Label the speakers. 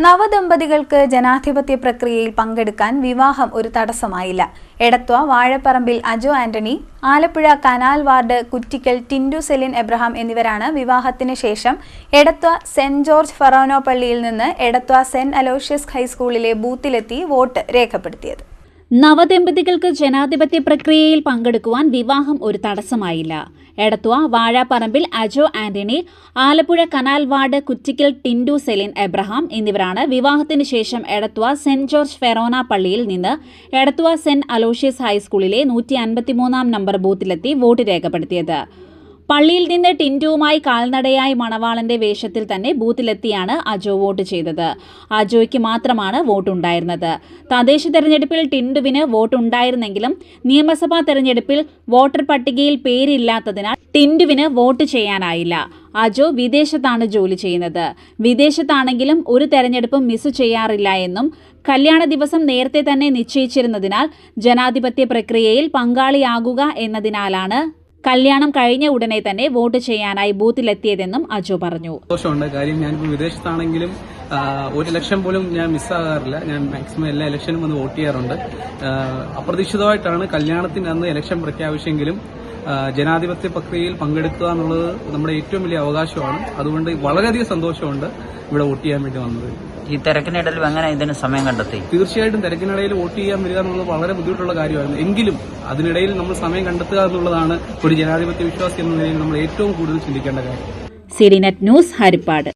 Speaker 1: നവദമ്പതികൾക്ക് ജനാധിപത്യ പ്രക്രിയയിൽ പങ്കെടുക്കാൻ വിവാഹം ഒരു തടസ്സമായില്ല. എടത്വ വാഴപ്പറമ്പിൽ അജോ ആന്റണി, ആലപ്പുഴ കനാൽ വാർഡ് കുറ്റിക്കൽ ടിൻഡു സെലിൻ എബ്രഹാം എന്നിവരാണ് വിവാഹത്തിന് ശേഷം എടത്വ സെന്റ് ജോർജ് ഫെറോന പള്ളിയിൽ നിന്ന് എടത്വ സെന്റ് അലോഷ്യസ് ഹൈസ്കൂളിലെ ബൂത്തിലെത്തി വോട്ട് രേഖപ്പെടുത്തിയത്.
Speaker 2: നവദമ്പതികൾക്ക് ജനാധിപത്യ പ്രക്രിയയിൽ പങ്കെടുക്കുവാൻ വിവാഹം ഒരു തടസ്സമായില്ല. എടത്വ വാഴപ്പറമ്പിൽ അജോ ആന്റണി, ആലപ്പുഴ കനാൽ വാർഡ് കുറ്റിക്കൽ ടിൻഡു സെലിൻ എബ്രഹാം എന്നിവരാണ് വിവാഹത്തിന് ശേഷം എടത്വ സെന്റ് ജോർജ് ഫെറോന പള്ളിയിൽ നിന്ന് എടത്വ സെന്റ് അലോഷ്യസ് ഹൈസ്കൂളിലെ 153 നമ്പർ ബൂത്തിലെത്തി വോട്ട് രേഖപ്പെടുത്തിയത്. പള്ളിയിൽ നിന്ന് ടിൻഡുവുമായി കാൽനടയായി മണവാളന്റെ വേഷത്തിൽ തന്നെ ബൂത്തിലെത്തിയാണ് അജോ വോട്ട് ചെയ്തത്. അജോയ്ക്ക് മാത്രമാണ് വോട്ടുണ്ടായിരുന്നത്. തദ്ദേശ തെരഞ്ഞെടുപ്പിൽ ടിൻഡുവിന് വോട്ടുണ്ടായിരുന്നെങ്കിലും നിയമസഭാ തെരഞ്ഞെടുപ്പിൽ വോട്ടർ പട്ടികയിൽ പേരില്ലാത്തതിനാൽ ടിൻഡുവിന് വോട്ട് ചെയ്യാനായില്ല. അജോ വിദേശത്താണ് ജോലി ചെയ്യുന്നത്. വിദേശത്താണെങ്കിലും ഒരു തെരഞ്ഞെടുപ്പും മിസ് ചെയ്യാറില്ല എന്നും കല്യാണ ദിവസം നേരത്തെ തന്നെ നിശ്ചയിച്ചിരുന്നതിനാൽ ജനാധിപത്യ പ്രക്രിയയിൽ പങ്കാളിയാകുക എന്നതിനാലാണ് കല്യാണം കഴിഞ്ഞ ഉടനെ തന്നെ വോട്ട് ചെയ്യാനായി ബൂത്തിലെത്തിയതെന്നും അജോ പറഞ്ഞു.
Speaker 3: സന്തോഷമുണ്ട്. കാര്യം ഞാനിപ്പോൾ വിദേശത്താണെങ്കിലും ഒരു ഇലക്ഷൻ പോലും ഞാൻ മിസ്സാകാറില്ല. ഞാൻ മാക്സിമം എല്ലാ ഇലക്ഷനും വന്ന് വോട്ട് ചെയ്യാറുണ്ട്. അപ്രതീക്ഷിതമായിട്ടാണ് കല്യാണത്തിന് അന്ന് ഇലക്ഷൻ പ്രഖ്യാപിച്ചെങ്കിലും ജനാധിപത്യ പ്രക്രിയയിൽ പങ്കെടുക്കുക എന്നുള്ളത് നമ്മുടെ ഏറ്റവും വലിയ അവകാശമാണ്. അതുകൊണ്ട് വളരെയധികം സന്തോഷമുണ്ട് ഇവിടെ വോട്ട് ചെയ്യാൻ വേണ്ടി വന്നത്.
Speaker 4: ഈ തിരക്കിനിടയിൽ എങ്ങനെ ഇതിന് സമയം കണ്ടെത്തി?
Speaker 3: തീർച്ചയായിട്ടും തിരക്കിനിടയിൽ വോട്ട് ചെയ്യാൻ വരിക എന്നുള്ളത് വളരെ ബുദ്ധിമുട്ടുള്ള കാര്യമായിരുന്നു. എങ്കിലും അതിനിടയിൽ നമ്മൾ സമയം കണ്ടെത്തുക എന്നുള്ളതാണ് ഒരു ജനാധിപത്യ വിശ്വാസി എന്ന നിലയിൽ നമ്മൾ ഏറ്റവും കൂടുതൽ ചിന്തിക്കേണ്ട കാര്യം.
Speaker 2: CD net news, Harippad.